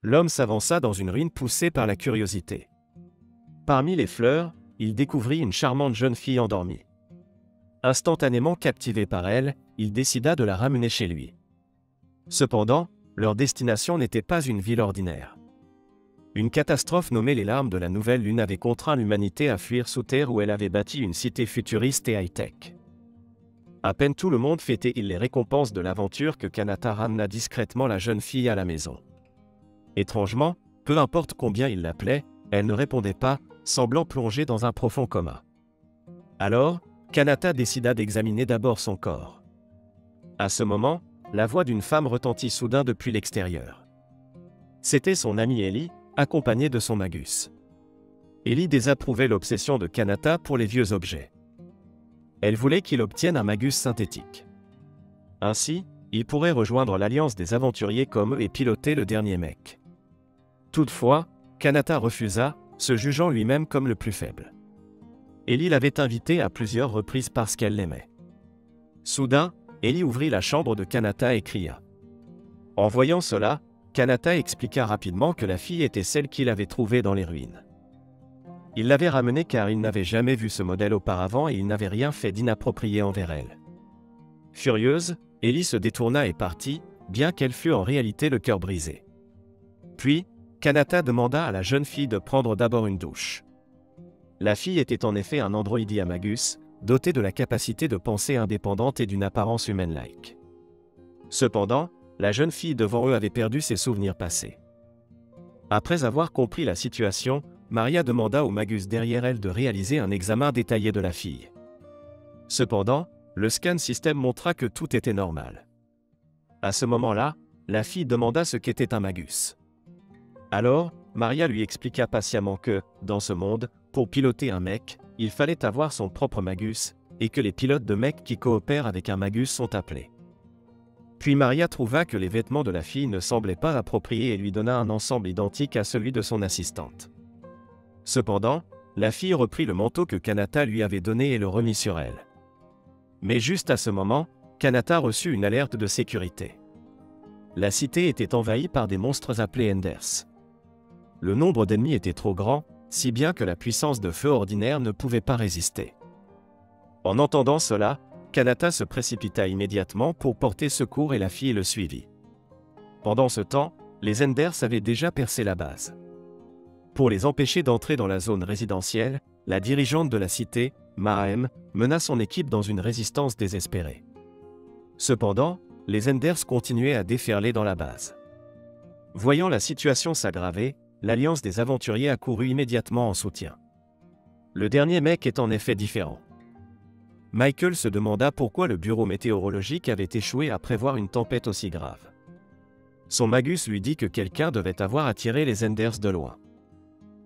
l'homme s'avança dans une ruine poussée par la curiosité. Parmi les fleurs, il découvrit une charmante jeune fille endormie. Instantanément captivé par elle, il décida de la ramener chez lui. Cependant, leur destination n'était pas une ville ordinaire. Une catastrophe nommée les larmes de la nouvelle lune avait contraint l'humanité à fuir sous terre où elle avait bâti une cité futuriste et high-tech. À peine tout le monde fêtait-il les récompenses de l'aventure que Kanata ramena discrètement la jeune fille à la maison. Étrangement, peu importe combien il l'appelait, elle ne répondait pas, semblant plongée dans un profond coma. Alors, Kanata décida d'examiner d'abord son corps. À ce moment, la voix d'une femme retentit soudain depuis l'extérieur. C'était son amie Ellie, accompagnée de son magus. Ellie désapprouvait l'obsession de Kanata pour les vieux objets. Elle voulait qu'il obtienne un magus synthétique. Ainsi, il pourrait rejoindre l'alliance des aventuriers comme eux et piloter le dernier mech. Toutefois, Kanata refusa, se jugeant lui-même comme le plus faible. Ellie l'avait invité à plusieurs reprises parce qu'elle l'aimait. Soudain, Ellie ouvrit la chambre de Kanata et cria. En voyant cela, Kanata expliqua rapidement que la fille était celle qu'il avait trouvée dans les ruines. Il l'avait ramenée car il n'avait jamais vu ce modèle auparavant et il n'avait rien fait d'inapproprié envers elle. Furieuse, Ellie se détourna et partit, bien qu'elle fût en réalité le cœur brisé. Puis, Kanata demanda à la jeune fille de prendre d'abord une douche. La fille était en effet un androïde Magus, doté de la capacité de pensée indépendante et d'une apparence humaine-like. Cependant, la jeune fille devant eux avait perdu ses souvenirs passés. Après avoir compris la situation, Maria demanda au magus derrière elle de réaliser un examen détaillé de la fille. Cependant, le scan système montra que tout était normal. À ce moment-là, la fille demanda ce qu'était un magus. Alors, Maria lui expliqua patiemment que, dans ce monde, pour piloter un mech, il fallait avoir son propre magus, et que les pilotes de mech qui coopèrent avec un magus sont appelés. Puis Maria trouva que les vêtements de la fille ne semblaient pas appropriés et lui donna un ensemble identique à celui de son assistante. Cependant, la fille reprit le manteau que Kanata lui avait donné et le remit sur elle. Mais juste à ce moment, Kanata reçut une alerte de sécurité. La cité était envahie par des monstres appelés Enders. Le nombre d'ennemis était trop grand, si bien que la puissance de feu ordinaire ne pouvait pas résister. En entendant cela, Kanata se précipita immédiatement pour porter secours et la fille le suivit. Pendant ce temps, les Enders avaient déjà percé la base. Pour les empêcher d'entrer dans la zone résidentielle, la dirigeante de la cité, Mahem, mena son équipe dans une résistance désespérée. Cependant, les Enders continuaient à déferler dans la base. Voyant la situation s'aggraver, l'Alliance des aventuriers accourut immédiatement en soutien. Le dernier mec est en effet différent. Michael se demanda pourquoi le bureau météorologique avait échoué à prévoir une tempête aussi grave. Son magus lui dit que quelqu'un devait avoir attiré les Enders de loin.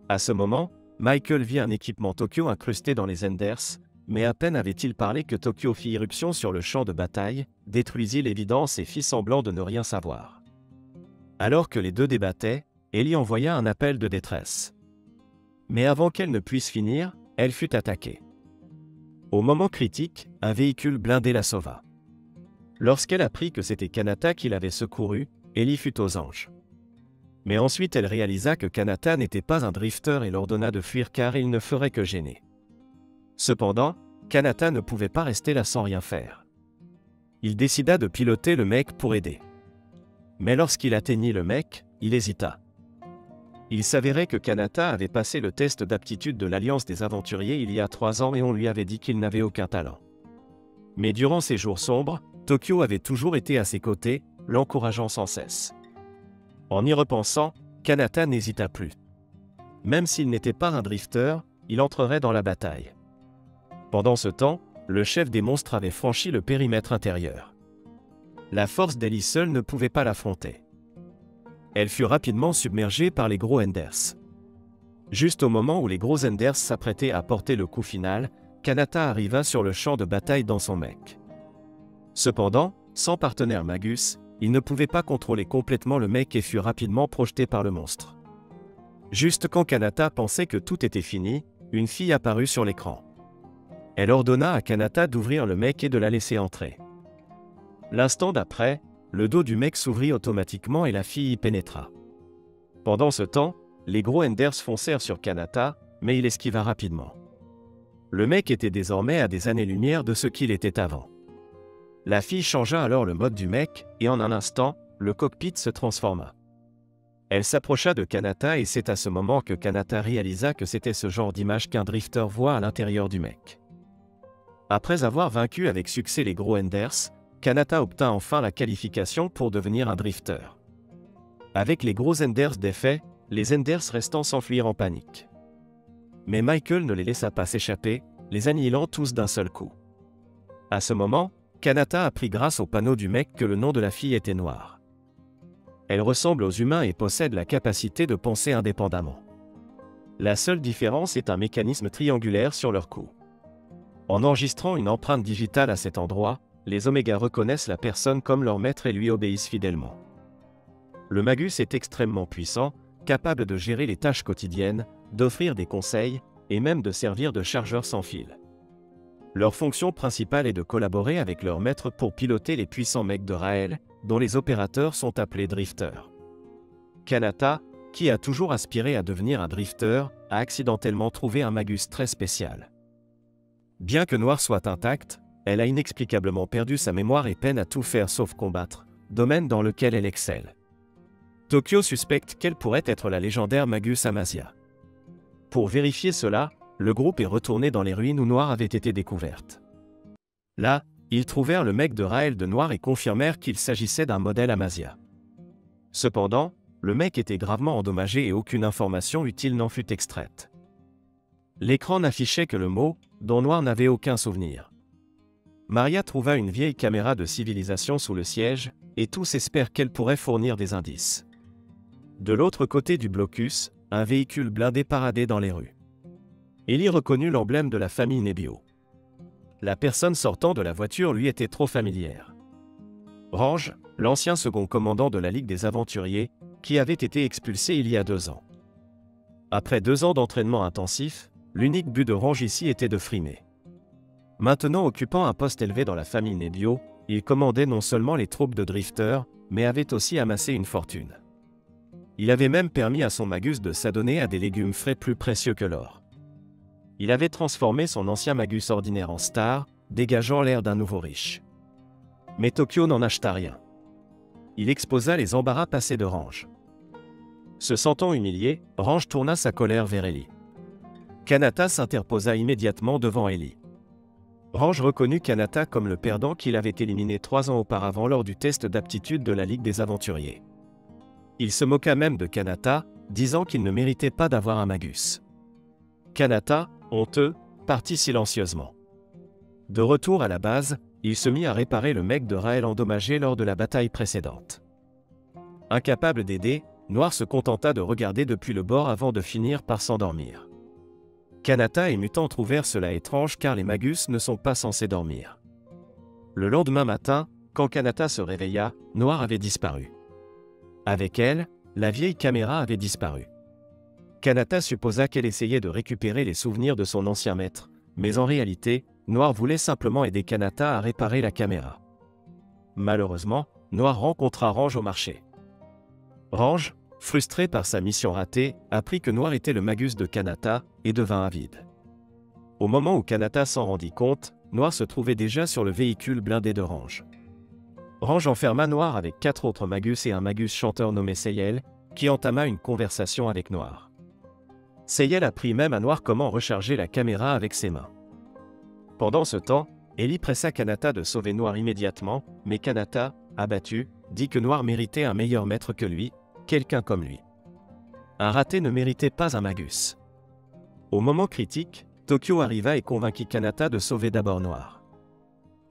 À ce moment, Michael vit un équipement Tokyo incrusté dans les Enders, mais à peine avait-il parlé que Tokyo fit irruption sur le champ de bataille, détruisit l'évidence et fit semblant de ne rien savoir. Alors que les deux débattaient, Ellie envoya un appel de détresse. Mais avant qu'elle ne puisse finir, elle fut attaquée. Au moment critique, un véhicule blindé la sauva. Lorsqu'elle apprit que c'était Kanata qui l'avait secourue, Ellie fut aux anges. Mais ensuite elle réalisa que Kanata n'était pas un drifter et l'ordonna de fuir car il ne ferait que gêner. Cependant, Kanata ne pouvait pas rester là sans rien faire. Il décida de piloter le mech pour aider. Mais lorsqu'il atteignit le mech, il hésita. Il s'avérait que Kanata avait passé le test d'aptitude de l'Alliance des aventuriers il y a 3 ans et on lui avait dit qu'il n'avait aucun talent. Mais durant ces jours sombres, Tokyo avait toujours été à ses côtés, l'encourageant sans cesse. En y repensant, Kanata n'hésita plus. Même s'il n'était pas un drifter, il entrerait dans la bataille. Pendant ce temps, le chef des monstres avait franchi le périmètre intérieur. La force d'Ellie seule ne pouvait pas l'affronter. Elle fut rapidement submergée par les gros Enders. Juste au moment où les gros Enders s'apprêtaient à porter le coup final, Kanata arriva sur le champ de bataille dans son mech. Cependant, sans partenaire magus, il ne pouvait pas contrôler complètement le mech et fut rapidement projeté par le monstre. Juste quand Kanata pensait que tout était fini, une fille apparut sur l'écran. Elle ordonna à Kanata d'ouvrir le mech et de la laisser entrer. L'instant d'après, le dos du mech s'ouvrit automatiquement et la fille y pénétra. Pendant ce temps, les gros Enders foncèrent sur Kanata, mais il esquiva rapidement. Le mec était désormais à des années-lumière de ce qu'il était avant. La fille changea alors le mode du mec, et en un instant, le cockpit se transforma. Elle s'approcha de Kanata et c'est à ce moment que Kanata réalisa que c'était ce genre d'image qu'un drifter voit à l'intérieur du mec. Après avoir vaincu avec succès les gros Enders, Kanata obtint enfin la qualification pour devenir un drifter. Avec les gros Enders défaits, les Enders restants s'enfuirent en panique. Mais Michael ne les laissa pas s'échapper, les annihilant tous d'un seul coup. À ce moment, Kanata apprit grâce au panneau du mec que le nom de la fille était Noir. Elle ressemble aux humains et possède la capacité de penser indépendamment. La seule différence est un mécanisme triangulaire sur leur cou. En enregistrant une empreinte digitale à cet endroit, les Oméga reconnaissent la personne comme leur maître et lui obéissent fidèlement. Le Magus est extrêmement puissant, capable de gérer les tâches quotidiennes, d'offrir des conseils, et même de servir de chargeur sans fil. Leur fonction principale est de collaborer avec leur maître pour piloter les puissants mecs de Raël, dont les opérateurs sont appelés drifters. Kanata, qui a toujours aspiré à devenir un drifter, a accidentellement trouvé un Magus très spécial. Bien que Noir soit intacte, elle a inexplicablement perdu sa mémoire et peine à tout faire sauf combattre, domaine dans lequel elle excelle. Tokyo suspecte qu'elle pourrait être la légendaire Magus Amasia. Pour vérifier cela, le groupe est retourné dans les ruines où Noir avait été découverte. Là, ils trouvèrent le mec de Raël de Noir et confirmèrent qu'il s'agissait d'un modèle Amasia. Cependant, le mec était gravement endommagé et aucune information utile n'en fut extraite. L'écran n'affichait que le mot, dont Noir n'avait aucun souvenir. Maria trouva une vieille caméra de civilisation sous le siège, et tous espèrent qu'elle pourrait fournir des indices. De l'autre côté du blocus, un véhicule blindé paradait dans les rues. Ellie reconnut l'emblème de la famille Nebio. La personne sortant de la voiture lui était trop familière. Range, l'ancien second commandant de la Ligue des Aventuriers, qui avait été expulsé il y a 2 ans. Après 2 ans d'entraînement intensif, l'unique but de Range ici était de frimer. Maintenant occupant un poste élevé dans la famille Nebio, il commandait non seulement les troupes de drifters, mais avait aussi amassé une fortune. Il avait même permis à son Magus de s'adonner à des légumes frais plus précieux que l'or. Il avait transformé son ancien Magus ordinaire en star, dégageant l'air d'un nouveau riche. Mais Tokyo n'en acheta rien. Il exposa les embarras passés de Range. Se sentant humilié, Range tourna sa colère vers Ellie. Kanata s'interposa immédiatement devant Ellie. Range reconnut Kanata comme le perdant qu'il avait éliminé 3 ans auparavant lors du test d'aptitude de la Ligue des Aventuriers. Il se moqua même de Kanata, disant qu'il ne méritait pas d'avoir un Magus. Kanata, honteux, partit silencieusement. De retour à la base, il se mit à réparer le mec de Raël endommagé lors de la bataille précédente. Incapable d'aider, Noir se contenta de regarder depuis le bord avant de finir par s'endormir. Kanata et Mutant trouvèrent cela étrange car les Magus ne sont pas censés dormir. Le lendemain matin, quand Kanata se réveilla, Noir avait disparu. Avec elle, la vieille caméra avait disparu. Kanata supposa qu'elle essayait de récupérer les souvenirs de son ancien maître, mais en réalité, Noir voulait simplement aider Kanata à réparer la caméra. Malheureusement, Noir rencontra Range au marché. Range, frustré par sa mission ratée, apprit que Noir était le Magus de Kanata, et devint avide. Au moment où Kanata s'en rendit compte, Noir se trouvait déjà sur le véhicule blindé de Range. Range enferma Noir avec 4 autres Magus et un Magus chanteur nommé Seyel, qui entama une conversation avec Noir. Seyel apprit même à Noir comment recharger la caméra avec ses mains. Pendant ce temps, Ellie pressa Kanata de sauver Noir immédiatement, mais Kanata, abattu, dit que Noir méritait un meilleur maître que lui, quelqu'un comme lui. Un raté ne méritait pas un Magus. Au moment critique, Tokyo arriva et convainquit Kanata de sauver d'abord Noir.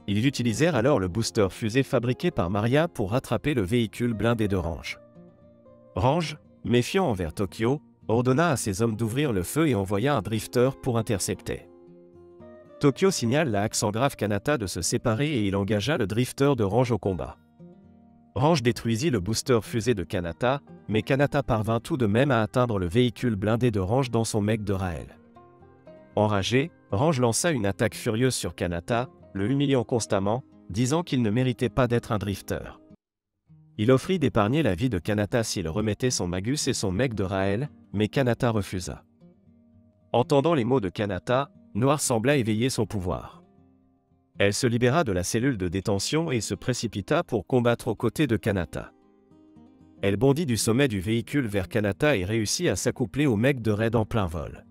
Ils utilisèrent alors le booster fusée fabriqué par Maria pour rattraper le véhicule blindé de Range. Range, méfiant envers Tokyo, ordonna à ses hommes d'ouvrir le feu et envoya un drifter pour intercepter. Tokyo signale à accent grave Kanata de se séparer et il engagea le drifter de Range au combat. Range détruisit le booster fusée de Kanata, mais Kanata parvint tout de même à atteindre le véhicule blindé de Range dans son mech de Raël. Enragé, Range lança une attaque furieuse sur Kanata, le humiliant constamment, disant qu'il ne méritait pas d'être un drifter. Il offrit d'épargner la vie de Kanata s'il remettait son Magus et son mec de Raël, mais Kanata refusa. Entendant les mots de Kanata, Noir sembla éveiller son pouvoir. Elle se libéra de la cellule de détention et se précipita pour combattre aux côtés de Kanata. Elle bondit du sommet du véhicule vers Kanata et réussit à s'accoupler au mec de Raid en plein vol.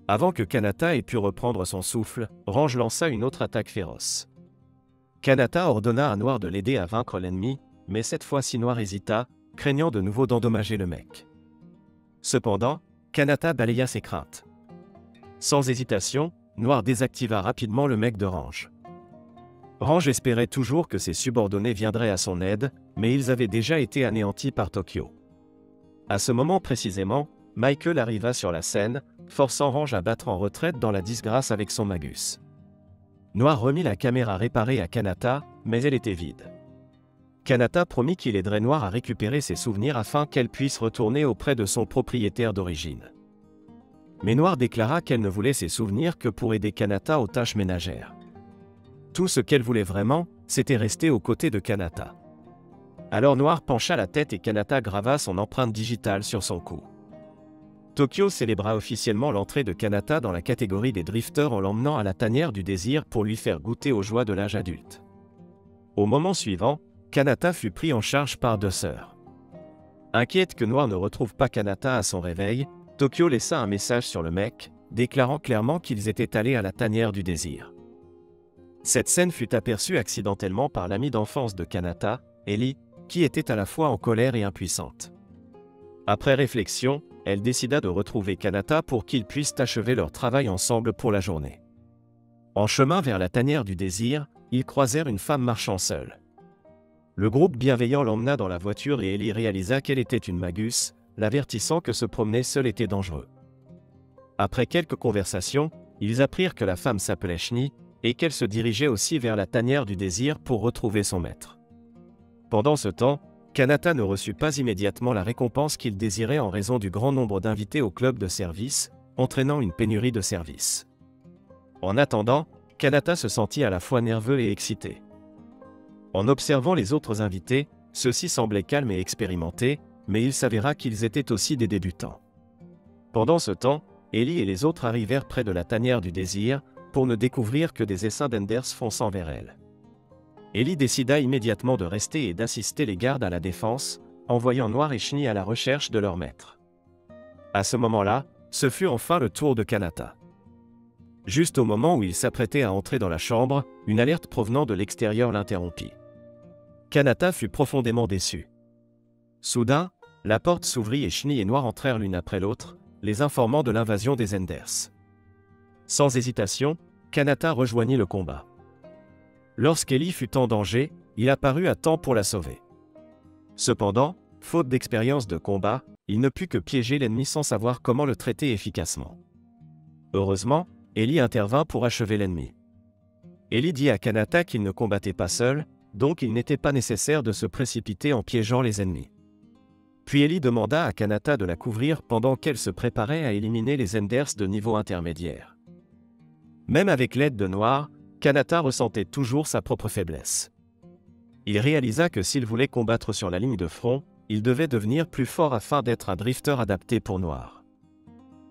Avant que Kanata ait pu reprendre son souffle, Range lança une autre attaque féroce. Kanata ordonna à Noir de l'aider à vaincre l'ennemi, mais cette fois-ci Noir hésita, craignant de nouveau d'endommager le mec. Cependant, Kanata balaya ses craintes. Sans hésitation, Noir désactiva rapidement le mec de Range. Range espérait toujours que ses subordonnés viendraient à son aide, mais ils avaient déjà été anéantis par Tokyo. À ce moment précisément, Michael arriva sur la scène, forçant Range à battre en retraite dans la disgrâce avec son Magus. Noir remit la caméra réparée à Kanata, mais elle était vide. Kanata promit qu'il aiderait Noir à récupérer ses souvenirs afin qu'elle puisse retourner auprès de son propriétaire d'origine. Mais Noir déclara qu'elle ne voulait ses souvenirs que pour aider Kanata aux tâches ménagères. Tout ce qu'elle voulait vraiment, c'était rester aux côtés de Kanata. Alors Noir pencha la tête et Kanata grava son empreinte digitale sur son cou. Tokyo célébra officiellement l'entrée de Kanata dans la catégorie des drifters en l'emmenant à la tanière du désir pour lui faire goûter aux joies de l'âge adulte. Au moment suivant, Kanata fut pris en charge par deux sœurs. Inquiète que Noir ne retrouve pas Kanata à son réveil, Tokyo laissa un message sur le mec, déclarant clairement qu'ils étaient allés à la tanière du désir. Cette scène fut aperçue accidentellement par l'amie d'enfance de Kanata, Ellie, qui était à la fois en colère et impuissante. Après réflexion, elle décida de retrouver Kanata pour qu'ils puissent achever leur travail ensemble pour la journée. En chemin vers la tanière du désir, ils croisèrent une femme marchant seule. Le groupe bienveillant l'emmena dans la voiture et Ellie réalisa qu'elle était une Magus, l'avertissant que se promener seul était dangereux. Après quelques conversations, ils apprirent que la femme s'appelait Shni, et qu'elle se dirigeait aussi vers la tanière du désir pour retrouver son maître. Pendant ce temps, Kanata ne reçut pas immédiatement la récompense qu'il désirait en raison du grand nombre d'invités au club de service, entraînant une pénurie de services. En attendant, Kanata se sentit à la fois nerveux et excité. En observant les autres invités, ceux-ci semblaient calmes et expérimentés, mais il s'avéra qu'ils étaient aussi des débutants. Pendant ce temps, Ellie et les autres arrivèrent près de la tanière du désir, pour ne découvrir que des essaims d'Enders fonçant vers elle. Ellie décida immédiatement de rester et d'assister les gardes à la défense, envoyant Noir et Shni à la recherche de leur maître. À ce moment-là, ce fut enfin le tour de Kanata. Juste au moment où il s'apprêtait à entrer dans la chambre, une alerte provenant de l'extérieur l'interrompit. Kanata fut profondément déçu. Soudain, la porte s'ouvrit et Shni et Noir entrèrent l'une après l'autre, les informant de l'invasion des Enders. Sans hésitation, Kanata rejoignit le combat. Lorsqu'Ellie fut en danger, il apparut à temps pour la sauver. Cependant, faute d'expérience de combat, il ne put que piéger l'ennemi sans savoir comment le traiter efficacement. Heureusement, Ellie intervint pour achever l'ennemi. Ellie dit à Kanata qu'il ne combattait pas seul, donc il n'était pas nécessaire de se précipiter en piégeant les ennemis. Puis Ellie demanda à Kanata de la couvrir pendant qu'elle se préparait à éliminer les Enders de niveau intermédiaire. Même avec l'aide de Noir, Kanata ressentait toujours sa propre faiblesse. Il réalisa que s'il voulait combattre sur la ligne de front, il devait devenir plus fort afin d'être un drifter adapté pour Noir.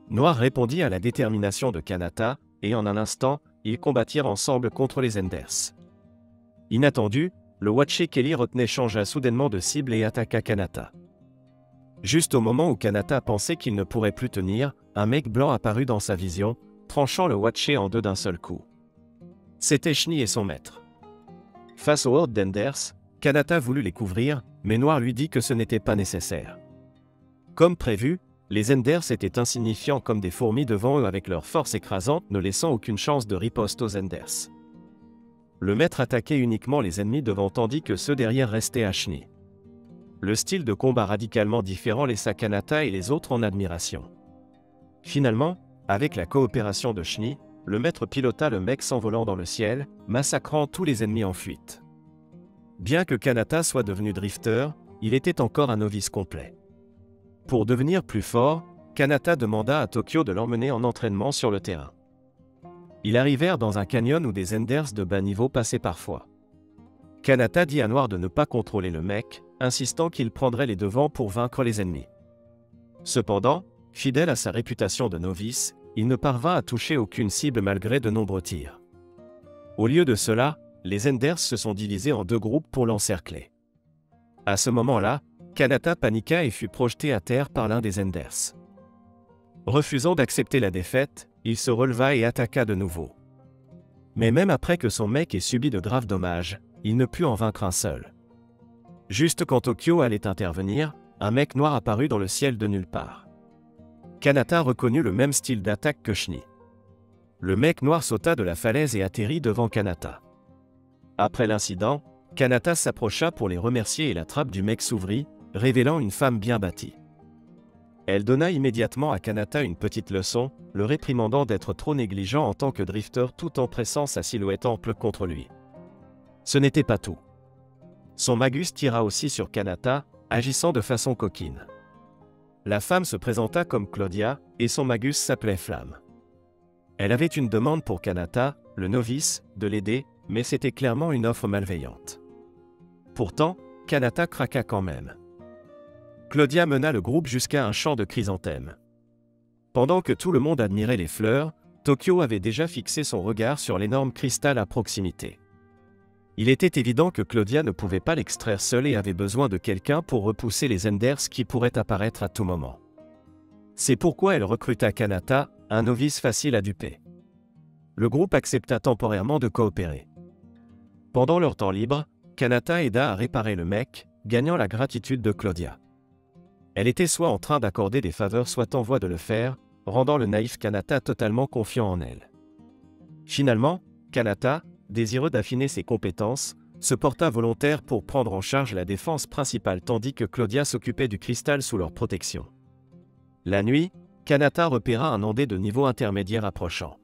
Noir répondit à la détermination de Kanata, et en un instant, ils combattirent ensemble contre les Enders. Inattendu, le Watcher qu'Ellie retenait changea soudainement de cible et attaqua Kanata. Juste au moment où Kanata pensait qu'il ne pourrait plus tenir, un mec blanc apparut dans sa vision, tranchant le Watcher en deux d'un seul coup. C'était Shni et son maître. Face aux hordes d'Enders, Kanata voulut les couvrir, mais Noir lui dit que ce n'était pas nécessaire. Comme prévu, les Enders étaient insignifiants comme des fourmis devant eux avec leur force écrasante ne laissant aucune chance de riposte aux Enders. Le maître attaquait uniquement les ennemis devant tandis que ceux derrière restaient à Shni. Le style de combat radicalement différent laissa Kanata et les autres en admiration. Finalement, avec la coopération de Shni, le maître pilota le mec s'envolant dans le ciel, massacrant tous les ennemis en fuite. Bien que Kanata soit devenu drifter, il était encore un novice complet. Pour devenir plus fort, Kanata demanda à Tokyo de l'emmener en entraînement sur le terrain. Ils arrivèrent dans un canyon où des Enders de bas niveau passaient parfois. Kanata dit à Noir de ne pas contrôler le mec, insistant qu'il prendrait les devants pour vaincre les ennemis. Cependant, fidèle à sa réputation de novice, il ne parvint à toucher aucune cible malgré de nombreux tirs. Au lieu de cela, les Enders se sont divisés en deux groupes pour l'encercler. À ce moment-là, Kanata paniqua et fut projeté à terre par l'un des Enders. Refusant d'accepter la défaite, il se releva et attaqua de nouveau. Mais même après que son mech ait subi de graves dommages, il ne put en vaincre un seul. Juste quand Tokyo allait intervenir, un mech noir apparut dans le ciel de nulle part. Kanata reconnut le même style d'attaque que Shni. Le mech noir sauta de la falaise et atterrit devant Kanata. Après l'incident, Kanata s'approcha pour les remercier et la trappe du mech s'ouvrit, révélant une femme bien bâtie. Elle donna immédiatement à Kanata une petite leçon, le réprimandant d'être trop négligent en tant que drifter tout en pressant sa silhouette ample contre lui. Ce n'était pas tout. Son magus tira aussi sur Kanata, agissant de façon coquine. La femme se présenta comme Claudia, et son magus s'appelait Flamme. Elle avait une demande pour Kanata, le novice, de l'aider, mais c'était clairement une offre malveillante. Pourtant, Kanata craqua quand même. Claudia mena le groupe jusqu'à un champ de chrysanthèmes. Pendant que tout le monde admirait les fleurs, Tokyo avait déjà fixé son regard sur l'énorme cristal à proximité. Il était évident que Claudia ne pouvait pas l'extraire seule et avait besoin de quelqu'un pour repousser les Enders qui pourraient apparaître à tout moment. C'est pourquoi elle recruta Kanata, un novice facile à duper. Le groupe accepta temporairement de coopérer. Pendant leur temps libre, Kanata aida à réparer le mech, gagnant la gratitude de Claudia. Elle était soit en train d'accorder des faveurs soit en voie de le faire, rendant le naïf Kanata totalement confiant en elle. Finalement, Kanata, désireux d'affiner ses compétences, se porta volontaire pour prendre en charge la défense principale tandis que Claudia s'occupait du cristal sous leur protection. La nuit, Kanata repéra un Andé de niveau intermédiaire approchant.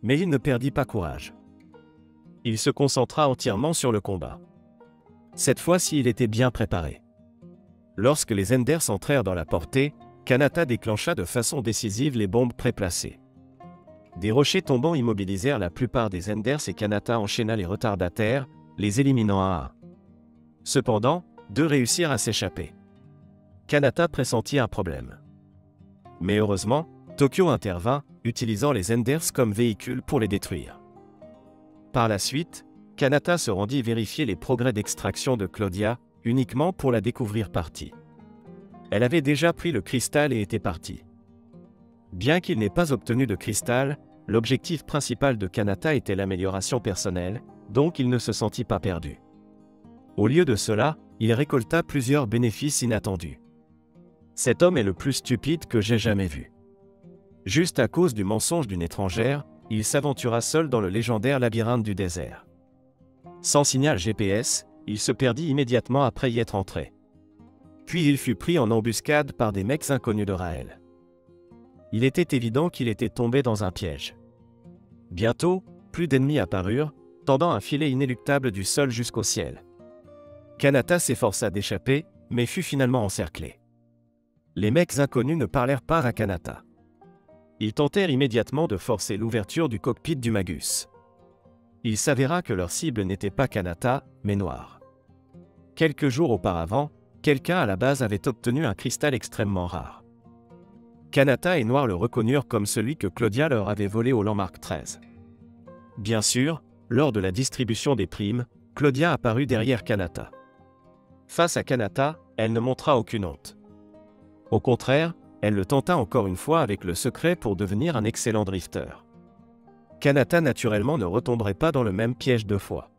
Mais il ne perdit pas courage. Il se concentra entièrement sur le combat. Cette fois-ci, il était bien préparé. Lorsque les Enders entrèrent dans la portée, Kanata déclencha de façon décisive les bombes préplacées. Des rochers tombants immobilisèrent la plupart des Enders et Kanata enchaîna les retardataires, les éliminant un à un. Cependant, deux réussirent à s'échapper. Kanata pressentit un problème. Mais heureusement, Tokyo intervint, utilisant les Enders comme véhicule pour les détruire. Par la suite, Kanata se rendit vérifier les progrès d'extraction de Claudia, uniquement pour la découvrir partie. Elle avait déjà pris le cristal et était partie. Bien qu'il n'ait pas obtenu de cristal, l'objectif principal de Kanata était l'amélioration personnelle, donc il ne se sentit pas perdu. Au lieu de cela, il récolta plusieurs bénéfices inattendus. Cet homme est le plus stupide que j'ai jamais vu. Juste à cause du mensonge d'une étrangère, il s'aventura seul dans le légendaire labyrinthe du désert. Sans signal GPS, il se perdit immédiatement après y être entré. Puis il fut pris en embuscade par des mecs inconnus de Raël. Il était évident qu'il était tombé dans un piège. Bientôt, plus d'ennemis apparurent, tendant un filet inéluctable du sol jusqu'au ciel. Kanata s'efforça d'échapper, mais fut finalement encerclé. Les mecs inconnus ne parlèrent pas à Kanata. Ils tentèrent immédiatement de forcer l'ouverture du cockpit du Magus. Il s'avéra que leur cible n'était pas Kanata, mais Noir. Quelques jours auparavant, quelqu'un à la base avait obtenu un cristal extrêmement rare. Kanata et Noir le reconnurent comme celui que Claudia leur avait volé au Landmark 13. Bien sûr, lors de la distribution des primes, Claudia apparut derrière Kanata. Face à Kanata, elle ne montra aucune honte. Au contraire, elle le tenta encore une fois avec le secret pour devenir un excellent drifter. Kanata naturellement ne retomberait pas dans le même piège deux fois.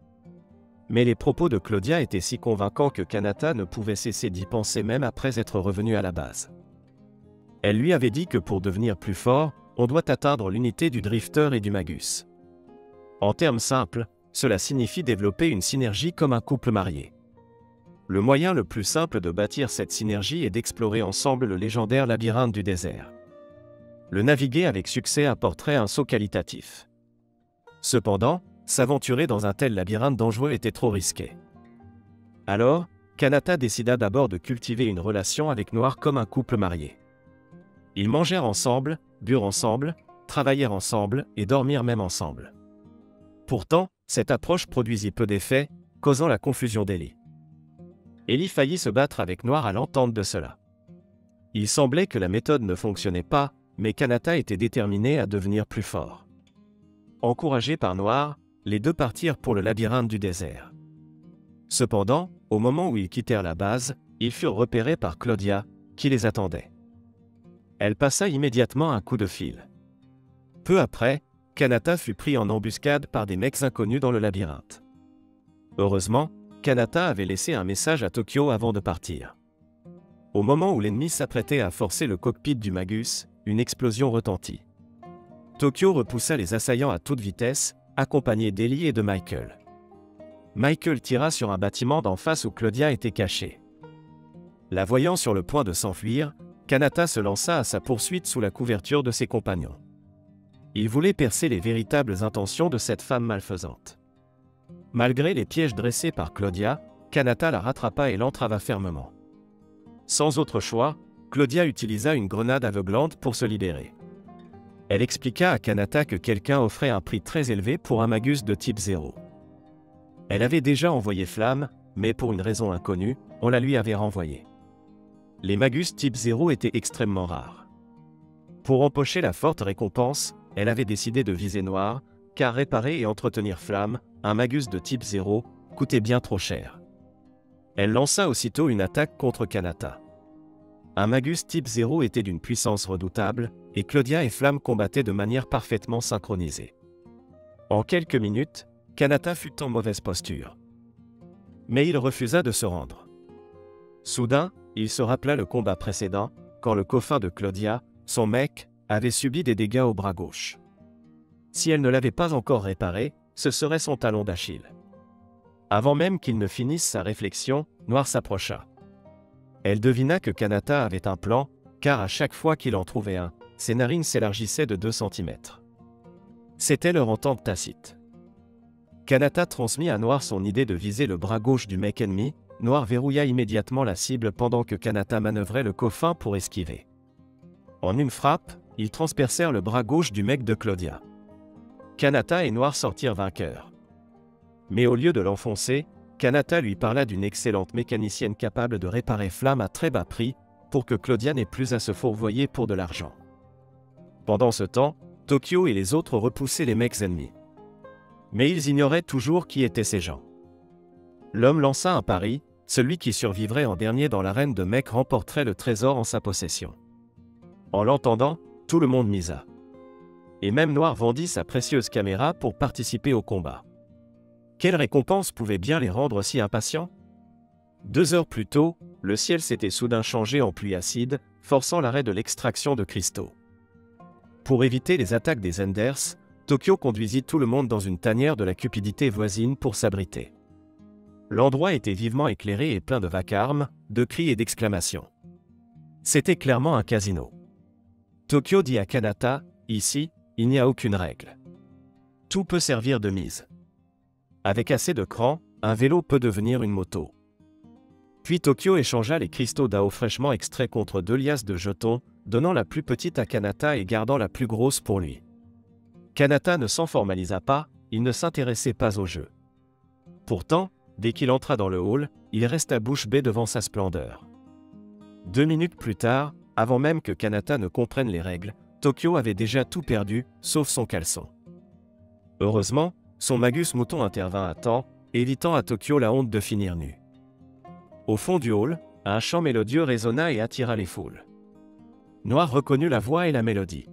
Mais les propos de Claudia étaient si convaincants que Kanata ne pouvait cesser d'y penser même après être revenu à la base. Elle lui avait dit que pour devenir plus fort, on doit atteindre l'unité du drifter et du magus. En termes simples, cela signifie développer une synergie comme un couple marié. Le moyen le plus simple de bâtir cette synergie est d'explorer ensemble le légendaire labyrinthe du désert. Le naviguer avec succès apporterait un saut qualitatif. Cependant, s'aventurer dans un tel labyrinthe dangereux était trop risqué. Alors, Kanata décida d'abord de cultiver une relation avec Noir comme un couple marié. Ils mangèrent ensemble, burent ensemble, travaillèrent ensemble et dormirent même ensemble. Pourtant, cette approche produisit peu d'effets, causant la confusion d'Ellie. Ellie faillit se battre avec Noir à l'entente de cela. Il semblait que la méthode ne fonctionnait pas, mais Kanata était déterminé à devenir plus fort. Encouragés par Noir, les deux partirent pour le labyrinthe du désert. Cependant, au moment où ils quittèrent la base, ils furent repérés par Claudia, qui les attendait. Elle passa immédiatement un coup de fil. Peu après, Kanata fut pris en embuscade par des mecs inconnus dans le labyrinthe. Heureusement, Kanata avait laissé un message à Tokyo avant de partir. Au moment où l'ennemi s'apprêtait à forcer le cockpit du Magus, une explosion retentit. Tokyo repoussa les assaillants à toute vitesse, accompagné d'Ellie et de Michael. Michael tira sur un bâtiment d'en face où Claudia était cachée. La voyant sur le point de s'enfuir, Kanata se lança à sa poursuite sous la couverture de ses compagnons. Il voulait percer les véritables intentions de cette femme malfaisante. Malgré les pièges dressés par Claudia, Kanata la rattrapa et l'entrava fermement. Sans autre choix, Claudia utilisa une grenade aveuglante pour se libérer. Elle expliqua à Kanata que quelqu'un offrait un prix très élevé pour un Magus de type 0. Elle avait déjà envoyé Flamme, mais pour une raison inconnue, on la lui avait renvoyée. Les Magus type 0 étaient extrêmement rares. Pour empocher la forte récompense, elle avait décidé de viser Noir, car réparer et entretenir Flamme, un Magus de type 0, coûtait bien trop cher. Elle lança aussitôt une attaque contre Kanata. Un Magus type 0 était d'une puissance redoutable, et Claudia et Flamme combattaient de manière parfaitement synchronisée. En quelques minutes, Kanata fut en mauvaise posture. Mais il refusa de se rendre. Soudain, il se rappela le combat précédent, quand le coffin de Claudia, son mec, avait subi des dégâts au bras gauche. Si elle ne l'avait pas encore réparé, ce serait son talon d'Achille. Avant même qu'il ne finisse sa réflexion, Noir s'approcha. Elle devina que Kanata avait un plan, car à chaque fois qu'il en trouvait un, ses narines s'élargissaient de 2 cm. C'était leur entente tacite. Kanata transmit à Noir son idée de viser le bras gauche du mec ennemi. Noir verrouilla immédiatement la cible pendant que Kanata manœuvrait le coffin pour esquiver. En une frappe, ils transpercèrent le bras gauche du mec de Claudia. Kanata et Noir sortirent vainqueurs. Mais au lieu de l'enfoncer, Kanata lui parla d'une excellente mécanicienne capable de réparer Flamme à très bas prix, pour que Claudia n'ait plus à se fourvoyer pour de l'argent. Pendant ce temps, Tokyo et les autres repoussaient les mecs ennemis. Mais ils ignoraient toujours qui étaient ces gens. L'homme lança un pari, celui qui survivrait en dernier dans l'arène de mecs remporterait le trésor en sa possession. En l'entendant, tout le monde misa. Et même Noir vendit sa précieuse caméra pour participer au combat. Quelle récompense pouvait bien les rendre si impatients? 2 heures plus tôt, le ciel s'était soudain changé en pluie acide, forçant l'arrêt de l'extraction de cristaux. Pour éviter les attaques des Enders, Tokyo conduisit tout le monde dans une tanière de la cupidité voisine pour s'abriter. L'endroit était vivement éclairé et plein de vacarme, de cris et d'exclamations. C'était clairement un casino. Tokyo dit à Kanata, « Ici, il n'y a aucune règle. Tout peut servir de mise. Avec assez de cran, un vélo peut devenir une moto. » Puis Tokyo échangea les cristaux d'Ao fraîchement extraits contre 2 liasses de jetons, donnant la plus petite à Kanata et gardant la plus grosse pour lui. Kanata ne s'en formalisa pas, il ne s'intéressait pas au jeu. Pourtant, dès qu'il entra dans le hall, il resta bouche bée devant sa splendeur. 2 minutes plus tard, avant même que Kanata ne comprenne les règles, Tokyo avait déjà tout perdu, sauf son caleçon. Heureusement, son Magus mouton intervint à temps, évitant à Tokyo la honte de finir nu. Au fond du hall, un chant mélodieux résonna et attira les foules. Noir reconnut la voix et la mélodie.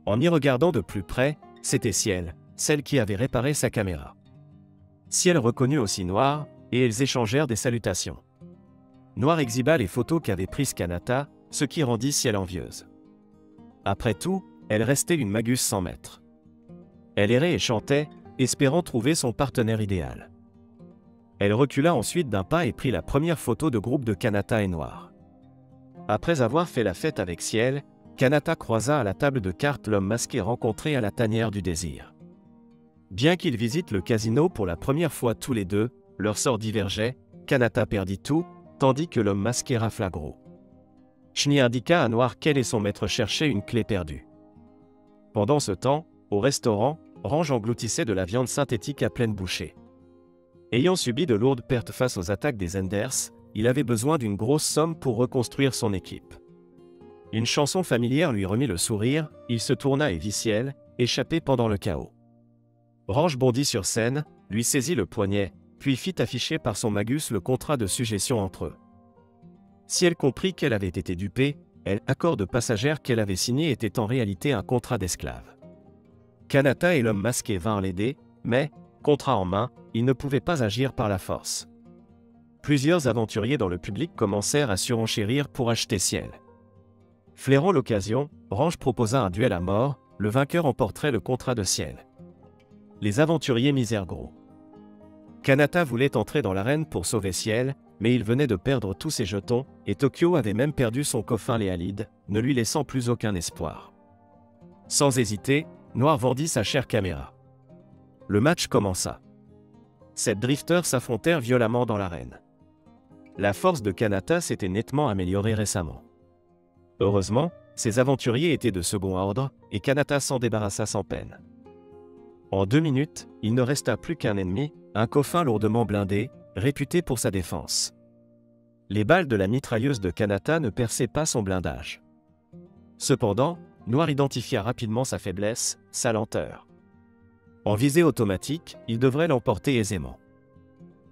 En y regardant de plus près, c'était Ciel, celle qui avait réparé sa caméra. Ciel reconnut aussi Noir, et ils échangèrent des salutations. Noir exhiba les photos qu'avait prises Kanata, ce qui rendit Ciel envieuse. Après tout, elle restait une Magus sans maître. Elle errait et chantait, espérant trouver son partenaire idéal. Elle recula ensuite d'un pas et prit la première photo de groupe de Kanata et Noir. Après avoir fait la fête avec Ciel, Kanata croisa à la table de cartes l'homme masqué rencontré à la tanière du désir. Bien qu'ils visitent le casino pour la première fois tous les deux, leur sort divergeait, Kanata perdit tout, tandis que l'homme masqué rafla gros. Chni indiqua à Noir qu'elle et son maître cherchaient une clé perdue. Pendant ce temps, au restaurant, Range engloutissait de la viande synthétique à pleine bouchée. Ayant subi de lourdes pertes face aux attaques des Enders, il avait besoin d'une grosse somme pour reconstruire son équipe. Une chanson familière lui remit le sourire, il se tourna et vit Ciel, échappé pendant le chaos. Range bondit sur scène, lui saisit le poignet, puis fit afficher par son magus le contrat de suggestion entre eux. Ciel comprit qu'elle avait été dupée, l'accord de passagère qu'elle avait signé était en réalité un contrat d'esclave. Kanata et l'homme masqué vinrent l'aider, mais, contrat en main, ils ne pouvaient pas agir par la force. Plusieurs aventuriers dans le public commencèrent à surenchérir pour acheter Ciel. Flairant l'occasion, Range proposa un duel à mort, le vainqueur emporterait le contrat de Ciel. Les aventuriers misèrent gros. Kanata voulait entrer dans l'arène pour sauver Ciel, mais il venait de perdre tous ses jetons, et Tokyo avait même perdu son coffin Léalide, ne lui laissant plus aucun espoir. Sans hésiter, Noir vendit sa chère caméra. Le match commença. 7 drifters s'affrontèrent violemment dans l'arène. La force de Kanata s'était nettement améliorée récemment. Heureusement, ces aventuriers étaient de second ordre, et Kanata s'en débarrassa sans peine. En 2 minutes, il ne resta plus qu'un ennemi, un coffin lourdement blindé, réputé pour sa défense. Les balles de la mitrailleuse de Kanata ne perçaient pas son blindage. Cependant, Noir identifia rapidement sa faiblesse, sa lenteur. En visée automatique, il devrait l'emporter aisément.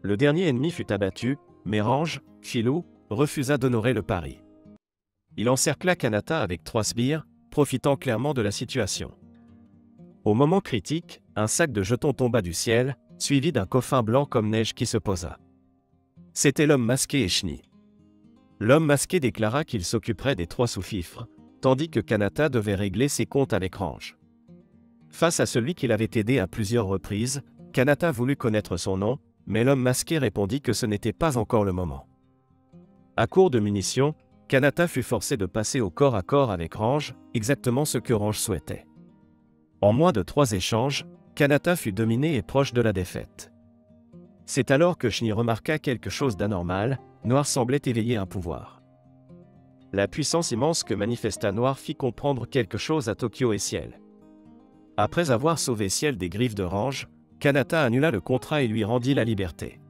Le dernier ennemi fut abattu, mais Range, Filou, refusa d'honorer le pari. Il encercla Kanata avec 3 sbires, profitant clairement de la situation. Au moment critique, un sac de jetons tomba du ciel, suivi d'un coffin blanc comme neige qui se posa. C'était l'homme masqué et Chenille. L'homme masqué déclara qu'il s'occuperait des 3 sous-fifres, tandis que Kanata devait régler ses comptes avec Range. Face à celui qui l'avait aidé à plusieurs reprises, Kanata voulut connaître son nom, mais l'homme masqué répondit que ce n'était pas encore le moment. À court de munitions, Kanata fut forcé de passer au corps à corps avec Range, exactement ce que Range souhaitait. En moins de 3 échanges, Kanata fut dominé et proche de la défaite. C'est alors que Chenille remarqua quelque chose d'anormal, Noir semblait éveiller un pouvoir. La puissance immense que manifesta Noir fit comprendre quelque chose à Tokyo et Ciel. Après avoir sauvé Ciel des griffes de Range, Kanata annula le contrat et lui rendit la liberté.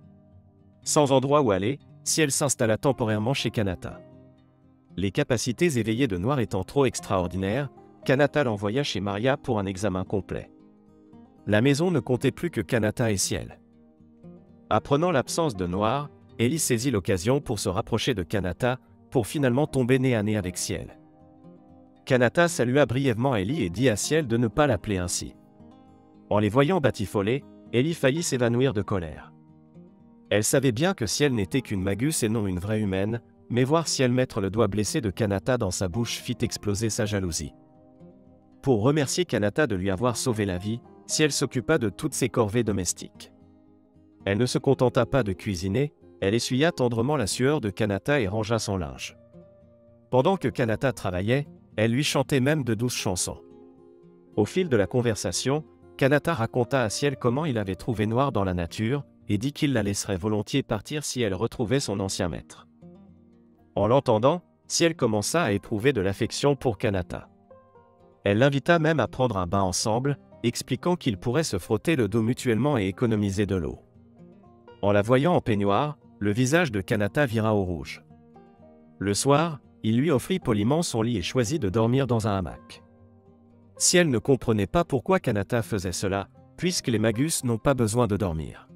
Sans endroit où aller, Ciel s'installa temporairement chez Kanata. Les capacités éveillées de Noir étant trop extraordinaires, Kanata l'envoya chez Maria pour un examen complet. La maison ne comptait plus que Kanata et Ciel. Apprenant l'absence de Noir, Ellie saisit l'occasion pour se rapprocher de Kanata, pour finalement tomber nez à nez avec Ciel. Kanata salua brièvement Ellie et dit à Ciel de ne pas l'appeler ainsi. En les voyant batifolés, Ellie faillit s'évanouir de colère. Elle savait bien que Ciel n'était qu'une magus et non une vraie humaine, mais voir Ciel mettre le doigt blessé de Kanata dans sa bouche fit exploser sa jalousie. Pour remercier Kanata de lui avoir sauvé la vie, Ciel s'occupa de toutes ses corvées domestiques. Elle ne se contenta pas de cuisiner, elle essuya tendrement la sueur de Kanata et rangea son linge. Pendant que Kanata travaillait, elle lui chantait même de douces chansons. Au fil de la conversation, Kanata raconta à Ciel comment il avait trouvé Noir dans la nature, et dit qu'il la laisserait volontiers partir si elle retrouvait son ancien maître. En l'entendant, Ciel commença à éprouver de l'affection pour Kanata. Elle l'invita même à prendre un bain ensemble, expliquant qu'ils pourraient se frotter le dos mutuellement et économiser de l'eau. En la voyant en peignoir, le visage de Kanata vira au rouge. Le soir, il lui offrit poliment son lit et choisit de dormir dans un hamac. Ciel ne comprenait pas pourquoi Kanata faisait cela, puisque les magus n'ont pas besoin de dormir.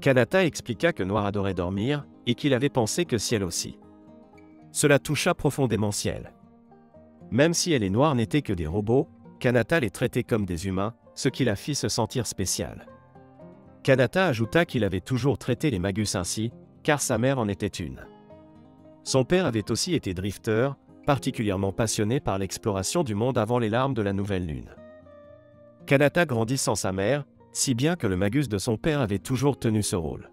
Kanata expliqua que Noir adorait dormir, et qu'il avait pensé que Ciel aussi. Cela toucha profondément Ciel. Même si elle et Noir n'étaient que des robots, Kanata les traitait comme des humains, ce qui la fit se sentir spéciale. Kanata ajouta qu'il avait toujours traité les magus ainsi, car sa mère en était une. Son père avait aussi été drifter, particulièrement passionné par l'exploration du monde avant les larmes de la nouvelle lune. Kanata grandit sans sa mère, si bien que le magus de son père avait toujours tenu ce rôle.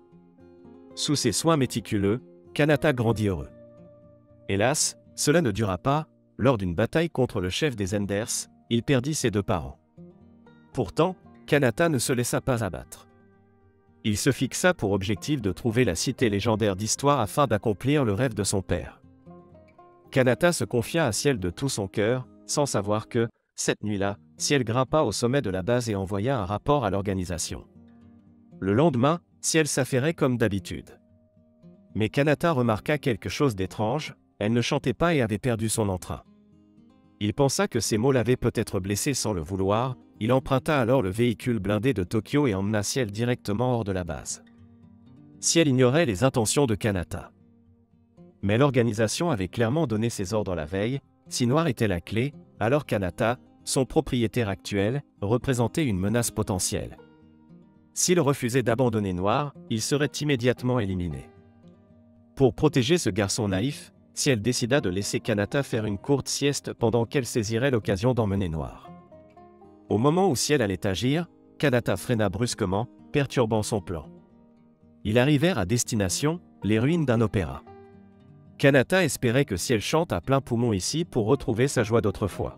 Sous ses soins méticuleux, Kanata grandit heureux. Hélas, cela ne dura pas, lors d'une bataille contre le chef des Enders, il perdit ses 2 parents. Pourtant, Kanata ne se laissa pas abattre. Il se fixa pour objectif de trouver la cité légendaire d'histoire afin d'accomplir le rêve de son père. Kanata se confia à Ciel de tout son cœur, sans savoir que, cette nuit-là, Ciel grimpa au sommet de la base et envoya un rapport à l'organisation. Le lendemain, Ciel s'affairait comme d'habitude. Mais Kanata remarqua quelque chose d'étrange, elle ne chantait pas et avait perdu son entrain. Il pensa que ces mots l'avaient peut-être blessé sans le vouloir, il emprunta alors le véhicule blindé de Tokyo et emmena Ciel directement hors de la base. Ciel ignorait les intentions de Kanata. Mais l'organisation avait clairement donné ses ordres la veille, si Noir était la clé, alors Kanata, son propriétaire actuel, représentait une menace potentielle. S'il refusait d'abandonner Noir, il serait immédiatement éliminé. Pour protéger ce garçon naïf, Ciel décida de laisser Kanata faire une courte sieste pendant qu'elle saisirait l'occasion d'emmener Noir. Au moment où Ciel allait agir, Kanata freina brusquement, perturbant son plan. Ils arrivèrent à destination, les ruines d'un opéra. Kanata espérait que Ciel chante à plein poumon ici pour retrouver sa joie d'autrefois.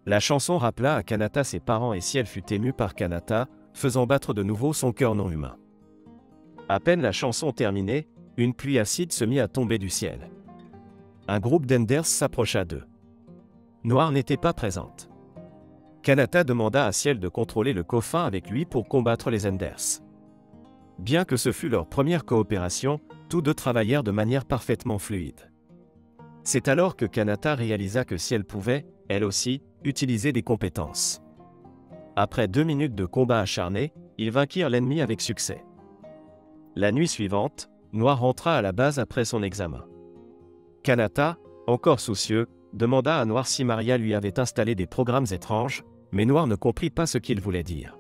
La chanson rappela à Kanata ses parents et Ciel fut ému par Kanata, faisant battre de nouveau son cœur non humain. À peine la chanson terminée, une pluie acide se mit à tomber du ciel. Un groupe d'Enders s'approcha d'eux. Noir n'était pas présente. Kanata demanda à Ciel de contrôler le coffin avec lui pour combattre les Enders. Bien que ce fût leur première coopération, tous deux travaillèrent de manière parfaitement fluide. C'est alors que Kanata réalisa que Ciel pouvait, elle aussi, utiliser des compétences. Après 2 minutes de combat acharné, ils vainquirent l'ennemi avec succès. La nuit suivante, Noir rentra à la base après son examen. Kanata, encore soucieux, demanda à Noir si Maria lui avait installé des programmes étranges, mais Noir ne comprit pas ce qu'il voulait dire.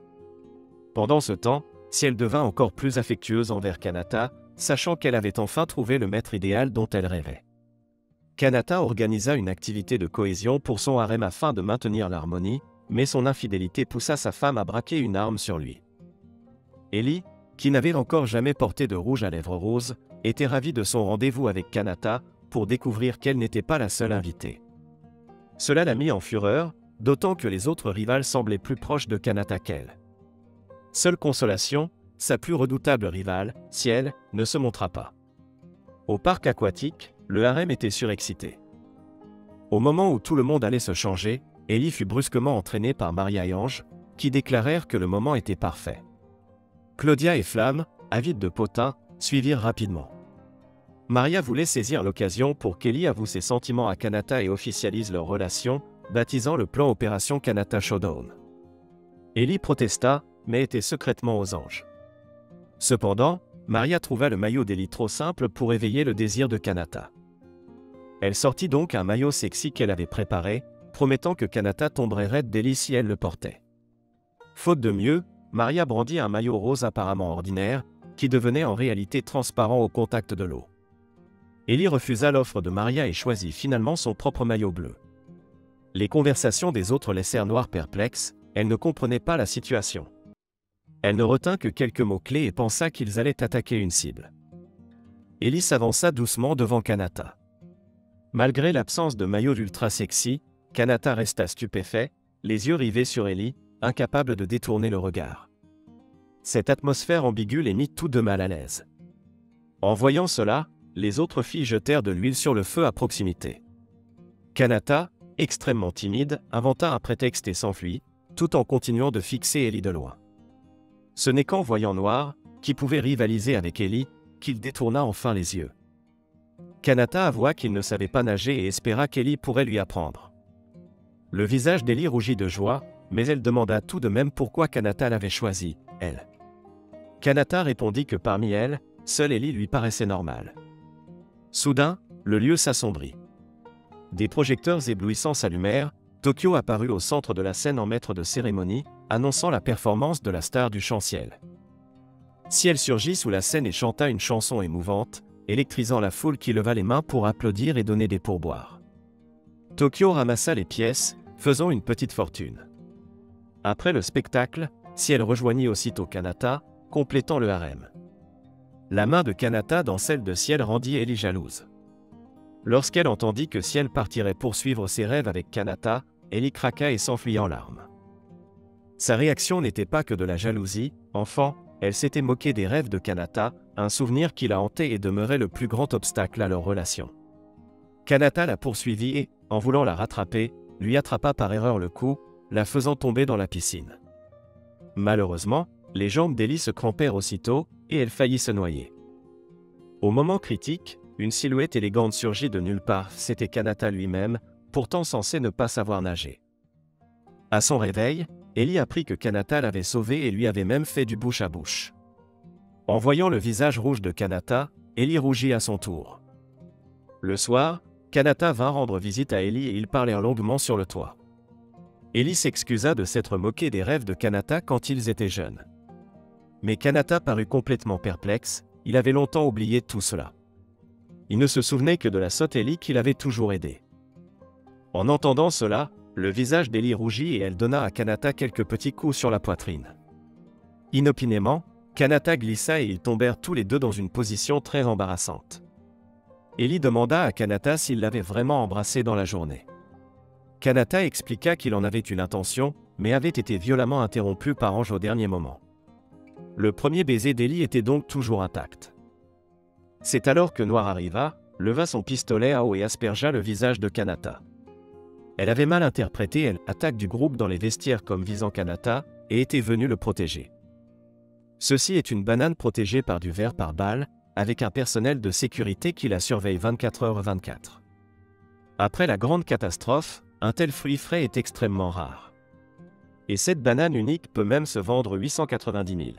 Pendant ce temps, Ciel devint encore plus affectueuse envers Kanata, sachant qu'elle avait enfin trouvé le maître idéal dont elle rêvait. Kanata organisa une activité de cohésion pour son harem afin de maintenir l'harmonie, mais son infidélité poussa sa femme à braquer une arme sur lui. Ellie, qui n'avait encore jamais porté de rouge à lèvres roses, était ravie de son rendez-vous avec Kanata, pour découvrir qu'elle n'était pas la seule invitée. Cela la mit en fureur, d'autant que les autres rivales semblaient plus proches de Kanata qu'elle. Seule consolation, sa plus redoutable rivale, Ciel, ne se montra pas. Au parc aquatique, le harem était surexcité. Au moment où tout le monde allait se changer, Ellie fut brusquement entraînée par Maria et Ange, qui déclarèrent que le moment était parfait. Claudia et Flamme, avides de potin, suivirent rapidement. Maria voulait saisir l'occasion pour qu'Ellie avoue ses sentiments à Kanata et officialise leur relation, baptisant le plan Opération Kanata Showdown. Ellie protesta, mais était secrètement aux anges. Cependant, Maria trouva le maillot d'Ellie trop simple pour éveiller le désir de Kanata. Elle sortit donc un maillot sexy qu'elle avait préparé, promettant que Kanata tomberait raide d'Ellie si elle le portait. Faute de mieux, Maria brandit un maillot rose apparemment ordinaire, qui devenait en réalité transparent au contact de l'eau. Ellie refusa l'offre de Maria et choisit finalement son propre maillot bleu. Les conversations des autres laissèrent Noir perplexe, elle ne comprenait pas la situation. Elle ne retint que quelques mots-clés et pensa qu'ils allaient attaquer une cible. Ellie s'avança doucement devant Kanata. Malgré l'absence de maillot ultra sexy, Kanata resta stupéfait, les yeux rivés sur Ellie, incapable de détourner le regard. Cette atmosphère ambiguë les mit tout de mal à l'aise. En voyant cela, les autres filles jetèrent de l'huile sur le feu à proximité. Kanata, extrêmement timide, inventa un prétexte et s'enfuit, tout en continuant de fixer Ellie de loin. Ce n'est qu'en voyant Noir, qui pouvait rivaliser avec Ellie, qu'il détourna enfin les yeux. Kanata avoua qu'il ne savait pas nager et espéra qu'Ellie pourrait lui apprendre. Le visage d'Ellie rougit de joie, mais elle demanda tout de même pourquoi Kanata l'avait choisie, elle. Kanata répondit que parmi elles, seule Ellie lui paraissait normale. Soudain, le lieu s'assombrit. Des projecteurs éblouissants s'allumèrent, Tokyo apparut au centre de la scène en maître de cérémonie, annonçant la performance de la star du chant-ciel. Ciel surgit sous la scène et chanta une chanson émouvante, électrisant la foule qui leva les mains pour applaudir et donner des pourboires. Tokyo ramassa les pièces, faisant une petite fortune. Après le spectacle, Ciel rejoignit aussitôt Kanata, complétant le harem. La main de Kanata dans celle de Ciel rendit Ellie jalouse. Lorsqu'elle entendit que Ciel partirait poursuivre ses rêves avec Kanata, Ellie craqua et s'enfuit en larmes. Sa réaction n'était pas que de la jalousie, enfant, elle s'était moquée des rêves de Kanata, un souvenir qui la hantait et demeurait le plus grand obstacle à leur relation. Kanata la poursuivit et, en voulant la rattraper, lui attrapa par erreur le cou, la faisant tomber dans la piscine. Malheureusement, les jambes d'Ellie se crampèrent aussitôt, et elle faillit se noyer. Au moment critique, une silhouette élégante surgit de nulle part, c'était Kanata lui-même, pourtant censé ne pas savoir nager. À son réveil, Ellie apprit que Kanata l'avait sauvé et lui avait même fait du bouche à bouche. En voyant le visage rouge de Kanata, Ellie rougit à son tour. Le soir, Kanata vint rendre visite à Ellie et ils parlèrent longuement sur le toit. Ellie s'excusa de s'être moqué des rêves de Kanata quand ils étaient jeunes. Mais Kanata parut complètement perplexe, il avait longtemps oublié tout cela. Il ne se souvenait que de la sotte Ellie qui l'avait toujours aidé. En entendant cela, le visage d'Ellie rougit et elle donna à Kanata quelques petits coups sur la poitrine. Inopinément, Kanata glissa et ils tombèrent tous les deux dans une position très embarrassante. Ellie demanda à Kanata s'il l'avait vraiment embrassé dans la journée. Kanata expliqua qu'il en avait eu l'intention, mais avait été violemment interrompu par Ange au dernier moment. Le premier baiser d'Ellie était donc toujours intact. C'est alors que Noir arriva, leva son pistolet à eau et aspergea le visage de Kanata. Elle avait mal interprété l'attaque du groupe dans les vestiaires comme visant Kanata, et était venue le protéger. Ceci est une banane protégée par du verre par balle, avec un personnel de sécurité qui la surveille 24h/24. Après la grande catastrophe, un tel fruit frais est extrêmement rare. Et cette banane unique peut même se vendre 890 000.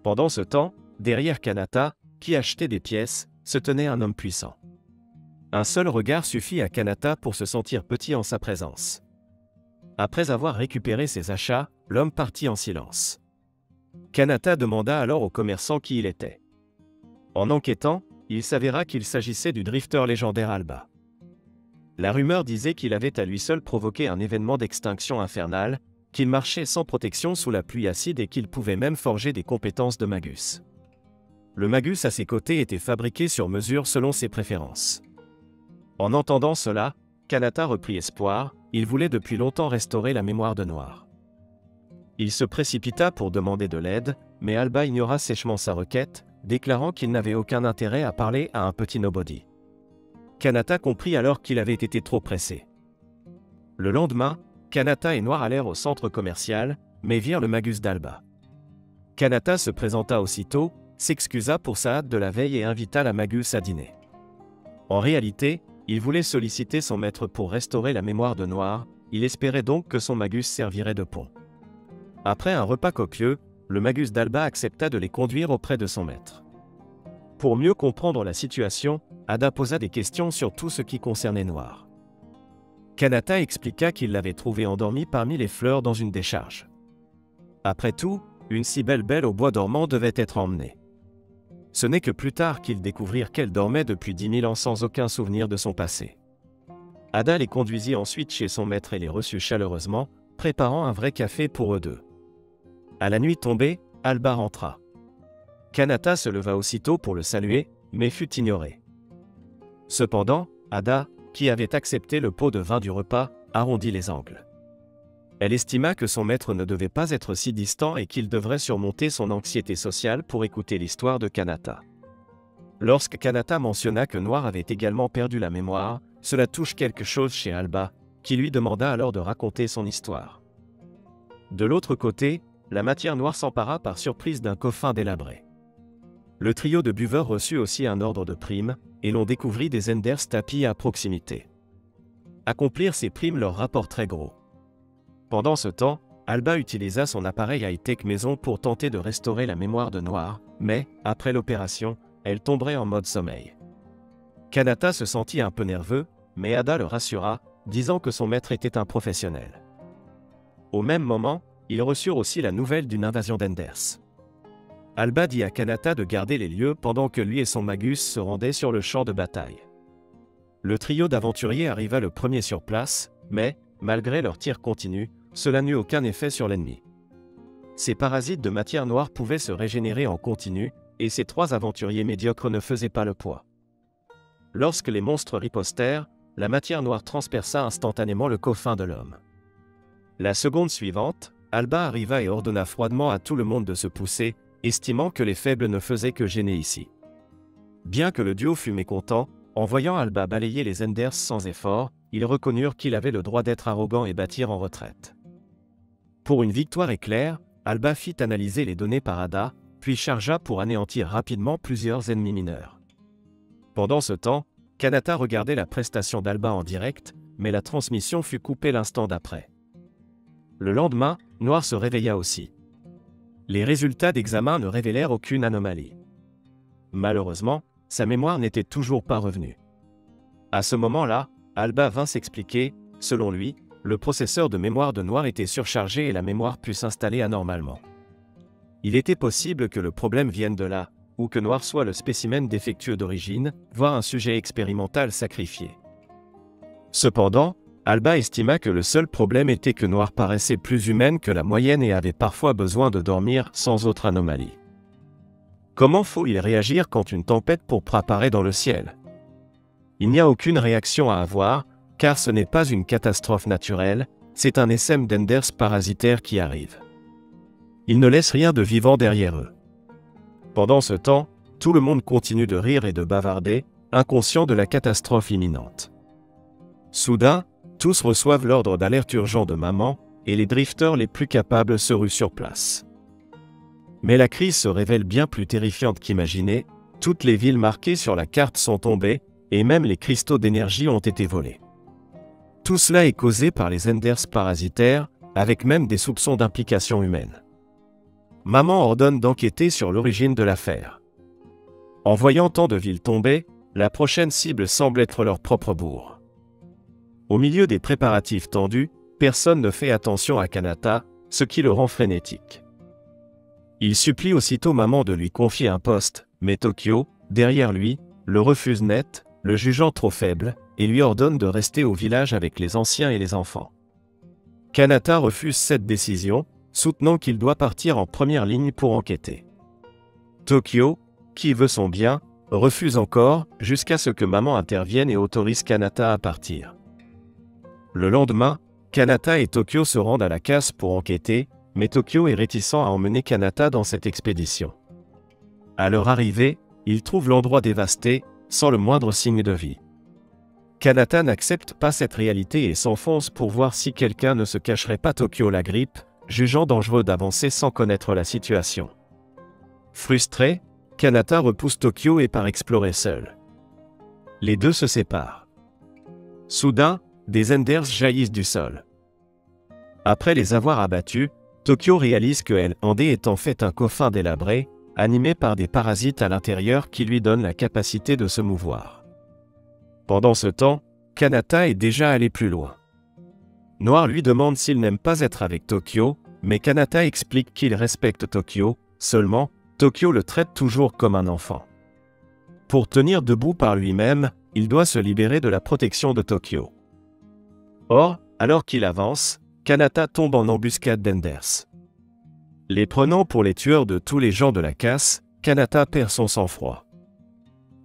Pendant ce temps, derrière Kanata, qui achetait des pièces, se tenait un homme puissant. Un seul regard suffit à Kanata pour se sentir petit en sa présence. Après avoir récupéré ses achats, l'homme partit en silence. Kanata demanda alors au commerçant qui il était. En enquêtant, il s'avéra qu'il s'agissait du drifter légendaire Alba. La rumeur disait qu'il avait à lui seul provoqué un événement d'extinction infernale, qu'il marchait sans protection sous la pluie acide et qu'il pouvait même forger des compétences de magus. Le magus à ses côtés était fabriqué sur mesure selon ses préférences. En entendant cela, Kanata reprit espoir, il voulait depuis longtemps restaurer la mémoire de Noir. Il se précipita pour demander de l'aide, mais Alba ignora sèchement sa requête, déclarant qu'il n'avait aucun intérêt à parler à un petit nobody. Kanata comprit alors qu'il avait été trop pressé. Le lendemain, Kanata et Noir allèrent au centre commercial, mais virent le magus d'Alba. Kanata se présenta aussitôt, s'excusa pour sa hâte de la veille et invita la magus à dîner. En réalité, il voulait solliciter son maître pour restaurer la mémoire de Noir, il espérait donc que son magus servirait de pont. Après un repas copieux, le magus d'Alba accepta de les conduire auprès de son maître. Pour mieux comprendre la situation, Ada posa des questions sur tout ce qui concernait Noir. Kanata expliqua qu'il l'avait trouvé endormi parmi les fleurs dans une décharge. Après tout, une si belle au bois dormant devait être emmenée. Ce n'est que plus tard qu'ils découvrirent qu'elle dormait depuis 10 000 ans sans aucun souvenir de son passé. Ada les conduisit ensuite chez son maître et les reçut chaleureusement, préparant un vrai café pour eux deux. À la nuit tombée, Alba rentra. Kanata se leva aussitôt pour le saluer, mais fut ignoré. Cependant, Ada, qui avait accepté le pot de vin du repas, arrondit les angles. Elle estima que son maître ne devait pas être si distant et qu'il devrait surmonter son anxiété sociale pour écouter l'histoire de Kanata. Lorsque Kanata mentionna que Noir avait également perdu la mémoire, cela touche quelque chose chez Alba, qui lui demanda alors de raconter son histoire. De l'autre côté, la matière noire s'empara par surprise d'un coffin délabré. Le trio de buveurs reçut aussi un ordre de primes, et l'on découvrit des Enders tapis à proximité. Accomplir ces primes leur rapporterait gros. Pendant ce temps, Alba utilisa son appareil high-tech maison pour tenter de restaurer la mémoire de Noir, mais, après l'opération, elle tomberait en mode sommeil. Kanata se sentit un peu nerveux, mais Ada le rassura, disant que son maître était un professionnel. Au même moment, ils reçurent aussi la nouvelle d'une invasion d'Enders. Alba dit à Kanata de garder les lieux pendant que lui et son magus se rendaient sur le champ de bataille. Le trio d'aventuriers arriva le premier sur place, mais, malgré leurs tirs continus, cela n'eut aucun effet sur l'ennemi. Ces parasites de matière noire pouvaient se régénérer en continu, et ces trois aventuriers médiocres ne faisaient pas le poids. Lorsque les monstres ripostèrent, la matière noire transperça instantanément le coffin de l'homme. La seconde suivante, Alba arriva et ordonna froidement à tout le monde de se pousser, estimant que les faibles ne faisaient que gêner ici. Bien que le duo fût mécontent, en voyant Alba balayer les Enders sans effort, ils reconnurent qu'il avait le droit d'être arrogant et bâtir en retraite. Pour une victoire éclair, Alba fit analyser les données par Ada, puis chargea pour anéantir rapidement plusieurs ennemis mineurs. Pendant ce temps, Kanata regardait la prestation d'Alba en direct, mais la transmission fut coupée l'instant d'après. Le lendemain, Noir se réveilla aussi. Les résultats d'examen ne révélèrent aucune anomalie. Malheureusement, sa mémoire n'était toujours pas revenue. À ce moment-là, Alba vint s'expliquer. Selon lui, le processeur de mémoire de Noir était surchargé et la mémoire put s'installer anormalement. Il était possible que le problème vienne de là, ou que Noir soit le spécimen défectueux d'origine, voire un sujet expérimental sacrifié. Cependant, Alba estima que le seul problème était que Noir paraissait plus humaine que la moyenne et avait parfois besoin de dormir sans autre anomalie. Comment faut-il réagir quand une tempête pourpre apparaît dans le ciel? Il n'y a aucune réaction à avoir, car ce n'est pas une catastrophe naturelle, c'est un essaim d'Enders parasitaires qui arrive. Ils ne laissent rien de vivant derrière eux. Pendant ce temps, tout le monde continue de rire et de bavarder, inconscient de la catastrophe imminente. Soudain, tous reçoivent l'ordre d'alerte urgent de maman, et les drifters les plus capables se ruent sur place. Mais la crise se révèle bien plus terrifiante qu'imaginé, toutes les villes marquées sur la carte sont tombées, et même les cristaux d'énergie ont été volés. Tout cela est causé par les Enders parasitaires, avec même des soupçons d'implication humaine. Maman ordonne d'enquêter sur l'origine de l'affaire. En voyant tant de villes tomber, la prochaine cible semble être leur propre bourg. Au milieu des préparatifs tendus, personne ne fait attention à Kanata, ce qui le rend frénétique. Il supplie aussitôt maman de lui confier un poste, mais Tokyo, derrière lui, le refuse net, le jugeant trop faible, et lui ordonne de rester au village avec les anciens et les enfants. Kanata refuse cette décision, soutenant qu'il doit partir en première ligne pour enquêter. Tokyo, qui veut son bien, refuse encore, jusqu'à ce que maman intervienne et autorise Kanata à partir. Le lendemain, Kanata et Tokyo se rendent à la casse pour enquêter, mais Tokyo est réticent à emmener Kanata dans cette expédition. À leur arrivée, ils trouvent l'endroit dévasté, sans le moindre signe de vie. Kanata n'accepte pas cette réalité et s'enfonce pour voir si quelqu'un ne se cacherait pas. Tokyo la grippe, jugeant dangereux d'avancer sans connaître la situation. Frustré, Kanata repousse Tokyo et part explorer seul. Les deux se séparent. Soudain, des Enders jaillissent du sol. Après les avoir abattus, Tokyo réalise que L&D est en fait un coffin délabré, animé par des parasites à l'intérieur qui lui donnent la capacité de se mouvoir. Pendant ce temps, Kanata est déjà allé plus loin. Noir lui demande s'il n'aime pas être avec Tokyo, mais Kanata explique qu'il respecte Tokyo, seulement, Tokyo le traite toujours comme un enfant. Pour tenir debout par lui-même, il doit se libérer de la protection de Tokyo. Or, alors qu'il avance, Kanata tombe en embuscade d'Enders. Les prenant pour les tueurs de tous les gens de la casse, Kanata perd son sang-froid.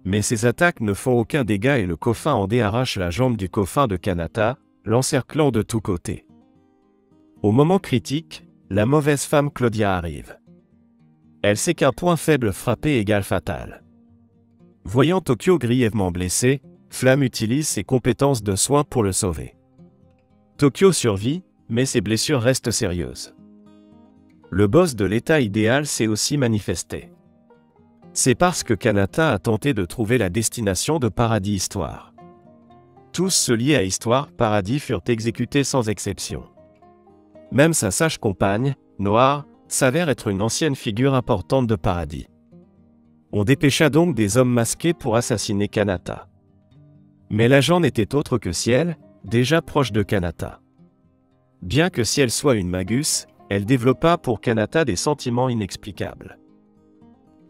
Mais ces attaques ne font aucun dégât et le coffin en arrache la jambe du coffin de Kanata, l'encerclant de tous côtés. Au moment critique, la mauvaise femme Claudia arrive. Elle sait qu'un point faible frappé égale fatal. Voyant Tokyo grièvement blessé, Flamme utilise ses compétences de soins pour le sauver. Tokyo survit, mais ses blessures restent sérieuses. Le boss de l'état idéal s'est aussi manifesté. C'est parce que Kanata a tenté de trouver la destination de Paradis Histoire. Tous ceux liés à Histoire Paradis furent exécutés sans exception. Même sa sage compagne, Noire, s'avère être une ancienne figure importante de Paradis. On dépêcha donc des hommes masqués pour assassiner Kanata. Mais l'agent n'était autre que Ciel, déjà proche de Kanata. Bien que Ciel soit une magus, elle développa pour Kanata des sentiments inexplicables.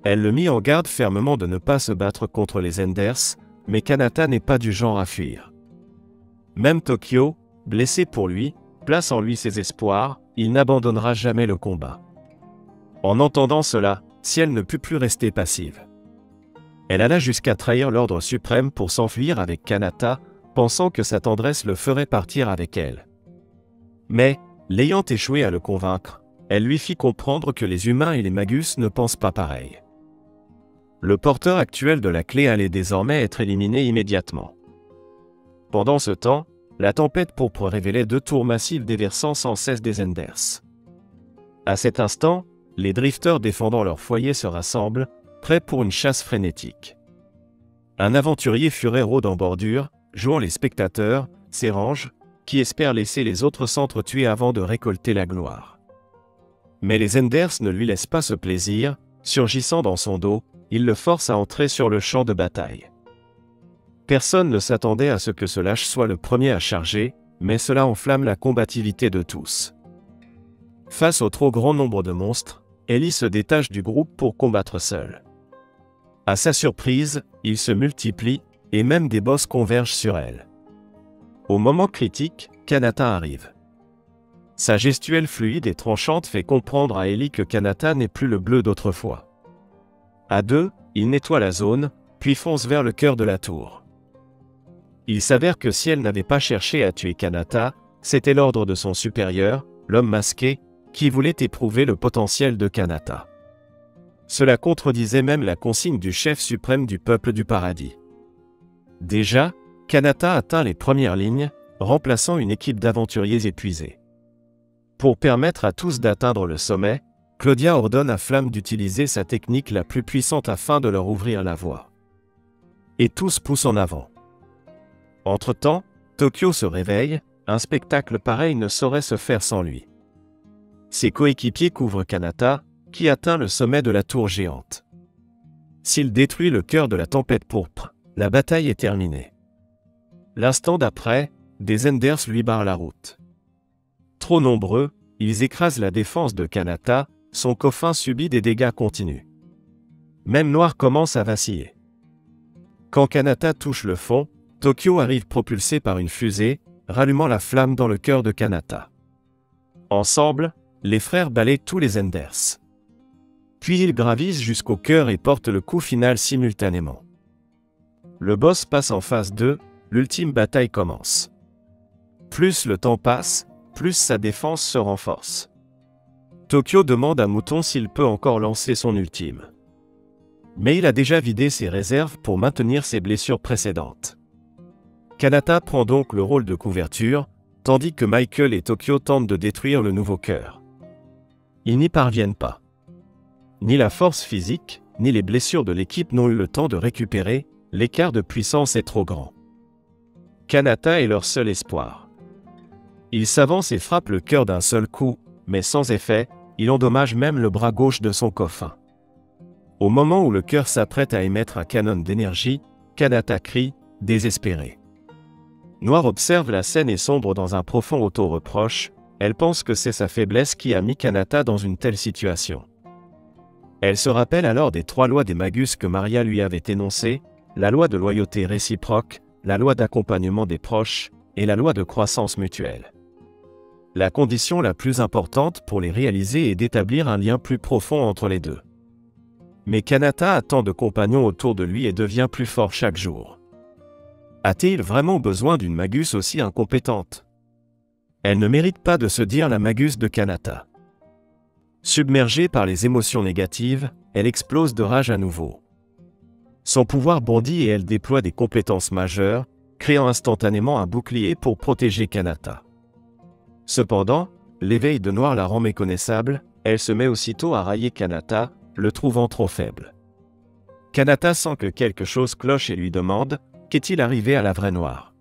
Elle le mit en garde fermement de ne pas se battre contre les Enders, mais Kanata n'est pas du genre à fuir. Même Tokyo, blessé pour lui, place en lui ses espoirs, il n'abandonnera jamais le combat. En entendant cela, Ciel ne put plus rester passive. Elle alla jusqu'à trahir l'ordre suprême pour s'enfuir avec Kanata, pensant que sa tendresse le ferait partir avec elle. Mais, l'ayant échoué à le convaincre, elle lui fit comprendre que les humains et les magus ne pensent pas pareil. Le porteur actuel de la clé allait désormais être éliminé immédiatement. Pendant ce temps, la tempête pourpre révélait deux tours massives déversant sans cesse des Enders. À cet instant, les drifters défendant leur foyer se rassemblent, prêts pour une chasse frénétique. Un aventurier furet rôde en bordure, jouant les spectateurs, s'érange, qui espère laisser les autres s'entretuer avant de récolter la gloire. Mais les Enders ne lui laissent pas ce plaisir, surgissant dans son dos, ils le forcent à entrer sur le champ de bataille. Personne ne s'attendait à ce que ce lâche soit le premier à charger, mais cela enflamme la combativité de tous. Face au trop grand nombre de monstres, Ellie se détache du groupe pour combattre seul. À sa surprise, ils se multiplient, et même des boss convergent sur elle. Au moment critique, Kanata arrive. Sa gestuelle fluide et tranchante fait comprendre à Ellie que Kanata n'est plus le bleu d'autrefois. À deux, ils nettoient la zone, puis foncent vers le cœur de la tour. Il s'avère que si elle n'avait pas cherché à tuer Kanata, c'était l'ordre de son supérieur, l'homme masqué, qui voulait éprouver le potentiel de Kanata. Cela contredisait même la consigne du chef suprême du peuple du paradis. Déjà, Kanata atteint les premières lignes, remplaçant une équipe d'aventuriers épuisés. Pour permettre à tous d'atteindre le sommet, Claudia ordonne à Flamme d'utiliser sa technique la plus puissante afin de leur ouvrir la voie. Et tous poussent en avant. Entre-temps, Tokyo se réveille, un spectacle pareil ne saurait se faire sans lui. Ses coéquipiers couvrent Kanata, qui atteint le sommet de la tour géante. S'il détruit le cœur de la tempête pourpre, la bataille est terminée. L'instant d'après, des Enders lui barrent la route. Trop nombreux, ils écrasent la défense de Kanata, son coffin subit des dégâts continus. Même Noir commence à vaciller. Quand Kanata touche le fond, Tokyo arrive propulsé par une fusée, rallumant la flamme dans le cœur de Kanata. Ensemble, les frères balayent tous les Enders. Puis ils gravissent jusqu'au cœur et portent le coup final simultanément. Le boss passe en phase 2, l'ultime bataille commence. Plus le temps passe, plus sa défense se renforce. Tokyo demande à Mouton s'il peut encore lancer son ultime. Mais il a déjà vidé ses réserves pour maintenir ses blessures précédentes. Kanata prend donc le rôle de couverture, tandis que Michael et Tokyo tentent de détruire le nouveau cœur. Ils n'y parviennent pas. Ni la force physique, ni les blessures de l'équipe n'ont eu le temps de récupérer, l'écart de puissance est trop grand. Kanata est leur seul espoir. Il s'avance et frappe le cœur d'un seul coup, mais sans effet, il endommage même le bras gauche de son coffin. Au moment où le cœur s'apprête à émettre un canon d'énergie, Kanata crie, désespéré. Noir observe la scène et sombre dans un profond auto-reproche, elle pense que c'est sa faiblesse qui a mis Kanata dans une telle situation. Elle se rappelle alors des 3 lois des Magus que Maria lui avait énoncées, la loi de loyauté réciproque, la loi d'accompagnement des proches, et la loi de croissance mutuelle. La condition la plus importante pour les réaliser est d'établir un lien plus profond entre les deux. Mais Kanata a tant de compagnons autour de lui et devient plus fort chaque jour. A-t-il vraiment besoin d'une Magus aussi incompétente? Elle ne mérite pas de se dire la Magus de Kanata. Submergée par les émotions négatives, elle explose de rage à nouveau. Son pouvoir bondit et elle déploie des compétences majeures, créant instantanément un bouclier pour protéger Kanata. Cependant, l'éveil de Noir la rend méconnaissable, elle se met aussitôt à railler Kanata, le trouvant trop faible. Kanata sent que quelque chose cloche et lui demande « Qu'est-il arrivé à la vraie Noire ?»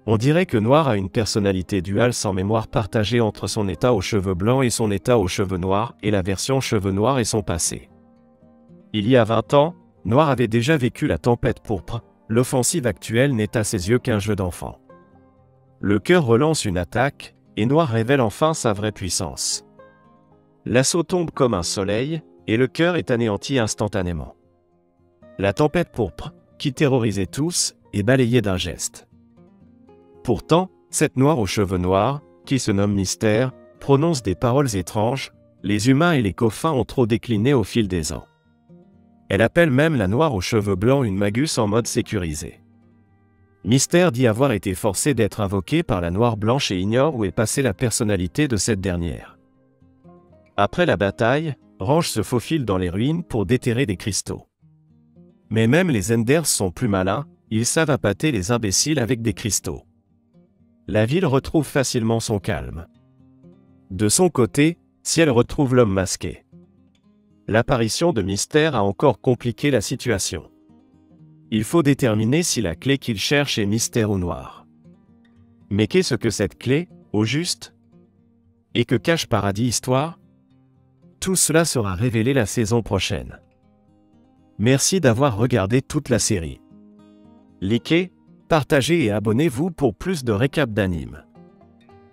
On dirait que Noir a une personnalité duale sans mémoire partagée entre son état aux cheveux blancs et son état aux cheveux noirs et la version cheveux noirs et son passé. Il y a 20 ans, Noir avait déjà vécu la tempête pourpre, l'offensive actuelle n'est à ses yeux qu'un jeu d'enfant. Le cœur relance une attaque, et Noir révèle enfin sa vraie puissance. L'assaut tombe comme un soleil, et le cœur est anéanti instantanément. La tempête pourpre, qui terrorisait tous, est balayée d'un geste. Pourtant, cette Noire aux cheveux noirs, qui se nomme Mystère, prononce des paroles étranges, les humains et les coffins ont trop décliné au fil des ans. Elle appelle même la Noire aux cheveux blancs une Magus en mode sécurisé. Mystère dit avoir été forcé d'être invoqué par la Noire blanche et ignore où est passée la personnalité de cette dernière. Après la bataille, Range se faufile dans les ruines pour déterrer des cristaux. Mais même les Enders sont plus malins, ils savent appâter les imbéciles avec des cristaux. La ville retrouve facilement son calme. De son côté, Ciel retrouve l'homme masqué. L'apparition de Mystère a encore compliqué la situation. Il faut déterminer si la clé qu'il cherche est Mystère ou Noir. Mais qu'est-ce que cette clé, au juste? Et que cache Paradis Histoire? Tout cela sera révélé la saison prochaine. Merci d'avoir regardé toute la série. Likez, partagez et abonnez-vous pour plus de récaps d'animes.